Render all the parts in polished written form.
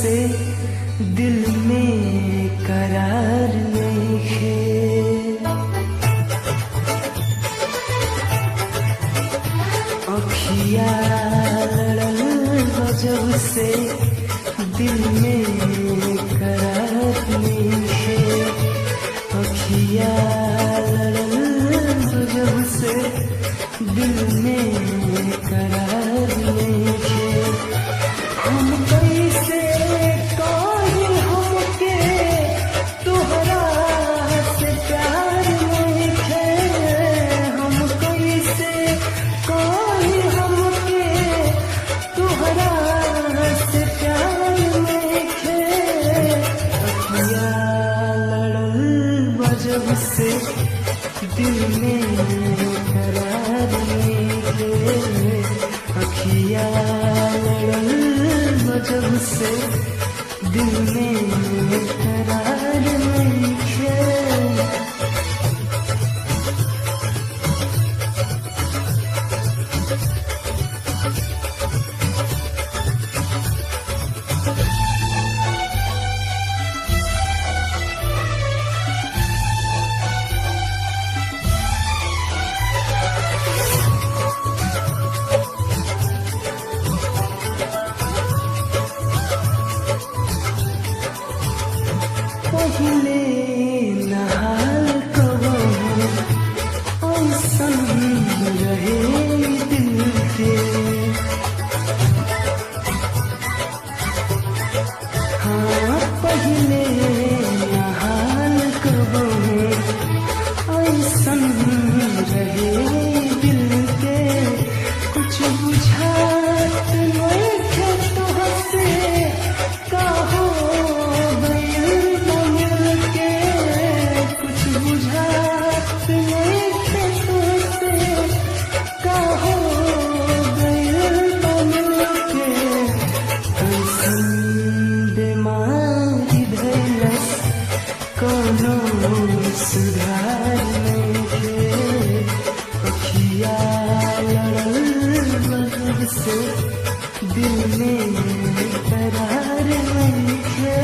से दिल में करार नइखे। अखिया लड़ल जब से दिल में करार नइखे। अखिया लड़ल जब से दिल में करार नइखे। हम कैसे कही हमके तोहरा से प्यार नइखे। हम कैसे कही हमके तोहरा से प्यार नइखे। अखिया लड़ल जब से दिल में करार नइखे। अखिया लड़ल जब से दिल में करार नइखे। पहिले नहाल कबहू ऐसन रहे दिल के। हाँ पहिले नहाल कबहू ऐसन रहे दिल के। कुछ बुझात नइखे तोहसे का हो कोनो सुधार नइखे। अखिया लड़ल जब से दिल में करार नइखे।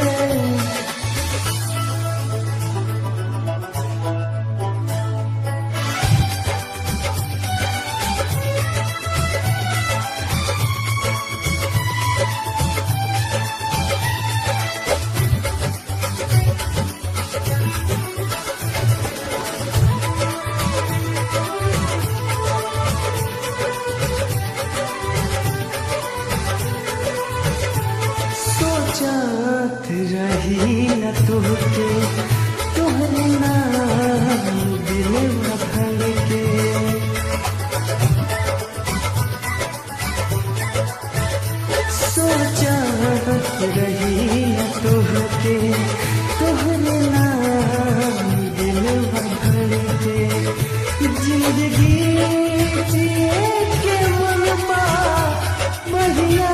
सोचत रही न तोहके तोहरे नाम दिल भर के। सोचत रही न तोहके तोहरे नाम दिल भर के। जिंदगी जिए के मनवा बढ़िया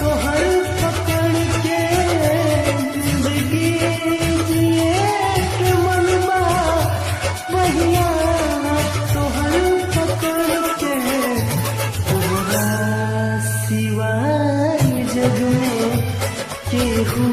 तोहर पकड़ के। जिंदगी जिए के मनवा बढ़िया तोहर पकड़ के। तोहरा सिवाय जग में केहू